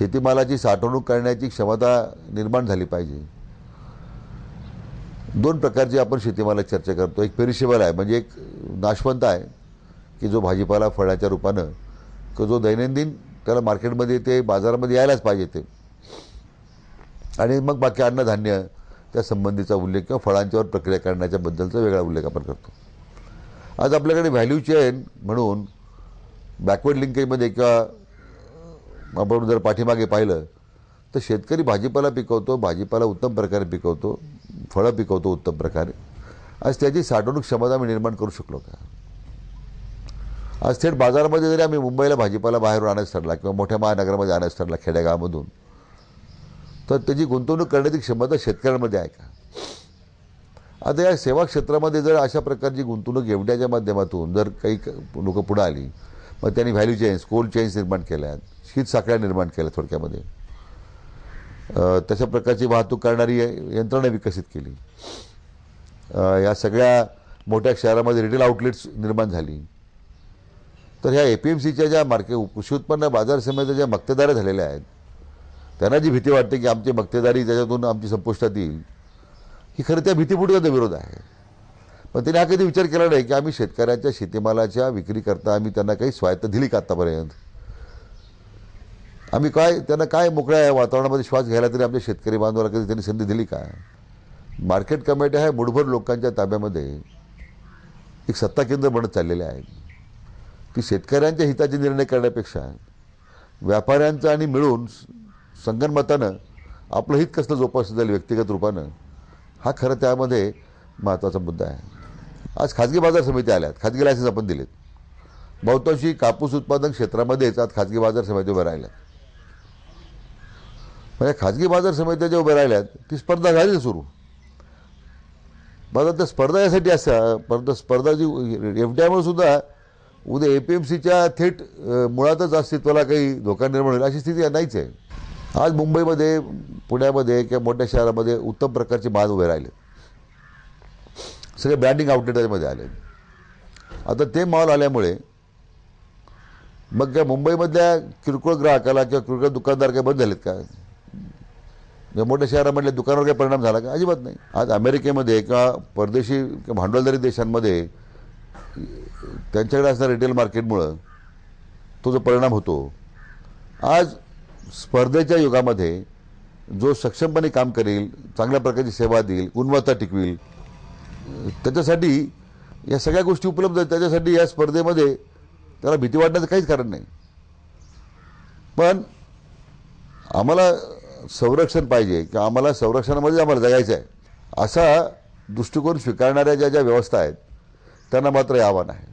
शेतीमालाची साठवणूक करण्याची क्षमता निर्माण झाली पाहिजे। दोन प्रकारची आपण शेतीमालाची चर्चा करतो। एक पेरिशेबल आहे, म्हणजे एक नाशवंत आहे की जो भाजीपाला फळाच्या रूपानं की जो दैनंदिन त्याला मार्केटमध्ये ते बाजारामध्ये यायलाच पाहिजे ते, आणि मग बाकी अन्नधान्य त्या संबंधीचा उल्लेख किंवा फळांच्यावर प्रक्रिया करण्याच्याबद्दलचा वेगळा उल्लेख आपण करतो। आज आपल्याकडे व्हॅल्यू चेन म्हणून बॅकवर्ड लिंकेजमध्ये किंवा आपण जर पाठीमागे पाहिलं तर शेतकरी भाजीपाला पिकवतो, भाजीपाला उत्तम प्रकारे पिकवतो, फळं पिकवतो उत्तम प्रकारे। आज त्याची साठवणूक क्षमता आम्ही निर्माण करू शकलो का? आज थेट बाजारामध्ये जरी आम्ही मुंबईला भाजीपाला बाहेरून आणायचं ठरला किंवा मोठ्या महानगरामध्ये आणायचं ठरला खेडेगावामधून, तर त्याची गुंतवणूक करण्याची क्षमता शेतकऱ्यांमध्ये आहे का? आता या सेवा क्षेत्रामध्ये जर अशा प्रकारची गुंतवणूक एवढ्याच्या माध्यमातून जर काही लोक पुढे आली, मग त्यांनी व्हॅल्यू चेन्स, कोल्ड चेन्स निर्माण केल्या, शीत साखळ्या निर्माण केल्या, थोडक्यामध्ये तशा प्रकारची वाहतूक करणारी यंत्रणा विकसित केली, या सगळ्या मोठ्या शहरामध्ये रिटेल आउटलेट्स निर्माण झाली, तर ह्या APMCच्या ज्या कृषी उत्पन्न बाजार समित्या ज्या मक्तेदारी झालेल्या आहेत, त्यांना जी भीती वाटते की आमची मक्तेदारी त्याच्यातून आमची संपुष्टात येईल, ही खरं त्या भीतीपुढे त्याचा विरोध आहे। पण त्यांनी हा कधी विचार केला नाही की आम्ही शेतकऱ्यांच्या शेतीमालाच्या विक्रीकरता आम्ही त्यांना काही स्वायत्ता दिली का आतापर्यंत? आम्ही त्यांना काय मोकळ्या वातावरणामध्ये श्वास घ्यायला तरी आमच्या शेतकरी बांधवाला कधी त्यांनी संधी दिली का? मार्केट कमिट्या ह्या मुठभर लोकांच्या ताब्यामध्ये एक सत्ता केंद्र बनत चाललेले आहेत की शेतकऱ्यांच्या हिताचे निर्णय करण्यापेक्षा व्यापाऱ्यांचं आणि मिळून संगनमतानं आपलं हित कसं जोपासलं जाईल व्यक्तिगत रूपानं, हा खरं त्यामध्ये महत्त्वाचा मुद्दा आहे। आज खाजगी बाजार समित्या आल्यात, खाजगी लायसन्स आपण दिलेत, बहुतांशी कापूस उत्पादन क्षेत्रामध्येच आज खाजगी बाजार समित्या उभ्या राहिल्यात। म्हणजे खाजगी बाजार समित्या ज्या उभ्या राहिल्यात ती स्पर्धा झाली सुरू। बाजार त्या स्पर्धा यासाठी असतात, परंतु स्पर्धा जी FDIमुळे सुद्धा उद्या APMCच्या थेट मुळातच अस्तित्वाला काही धोका निर्माण होईल अशी स्थिती नाहीच आहे। आज मुंबईमध्ये, पुण्यामध्ये किंवा मोठ्या शहरामध्ये उत्तम प्रकारचे माल उभे राहिले, सगळे ब्रँडिंग आउटलेटमध्ये आले। आता ते माल आल्यामुळे मग काय मुंबईमधल्या किरकोळ ग्राहकाला किंवा किरकोळ दुकानदार काय बंद झालेत का? या मोठ्या शहरामधल्या दुकानावर काही परिणाम झाला का? अजिबात नाही। आज अमेरिकेमध्ये किंवा परदेशी किंवा भांडवलदारी देशांमध्ये त्यांच्याकडे असणाऱ्या रिटेल मार्केटमुळं तो जो परिणाम होतो, आज स्पर्धेच्या युगामध्ये जो सक्षमपणे काम करेल, चांगल्या प्रकारची सेवा देईल, गुणवत्ता टिकवेल, त्याच्यासाठी या सगळ्या गोष्टी उपलब्ध आहेत। त्याच्यासाठी या स्पर्धेमध्ये त्याला भीती वाटण्याचं काहीच कारण नाही। पण आम्हाला संरक्षण पाहिजे किंवा आम्हाला संरक्षणामध्ये आम्हाला जगायचं आहे असा दृष्टिकोन स्वीकारणाऱ्या ज्या व्यवस्था आहेत त्यांना मात्र हे आव्हान आहे।